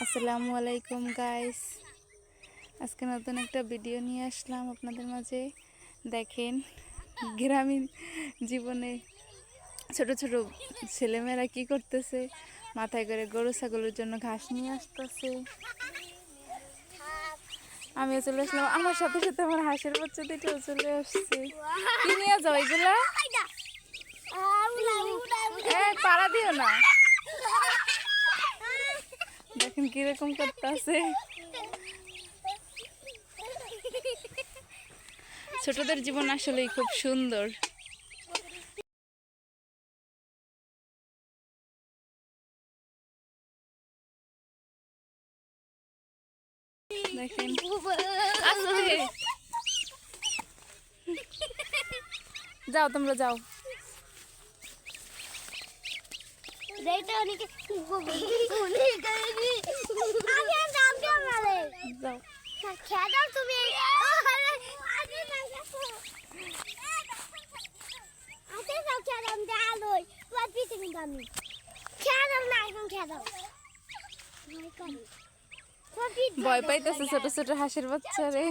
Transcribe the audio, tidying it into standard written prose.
আসসালামু আলাইকুম গাইস, আজকে নতুন একটা ভিডিও নিয়ে আসলাম আপনাদের মাঝে। দেখেন গ্রামীণ জীবনে ছোট ছোট ছেলেমেয়েরা কি করতেছে, মাথায় করে গরু ছাগলের জন্য ঘাস নিয়ে আসতেছে। আমিও চলে আসলাম, আমার সাথে সাথে আমার হাঁসের বাচ্চা দুটোও চলে আসছে। কি নিয়ে যাও এগুলা? পাড়া দিও না। দেখেন কিরকম করতে আছে। ছোটদের জীবন আসলেই খুব সুন্দর। দেখেন যাও, তোমরা যাও। ভয় পাইতেছে ছোট ছোট হাঁসের বাচ্চা রে।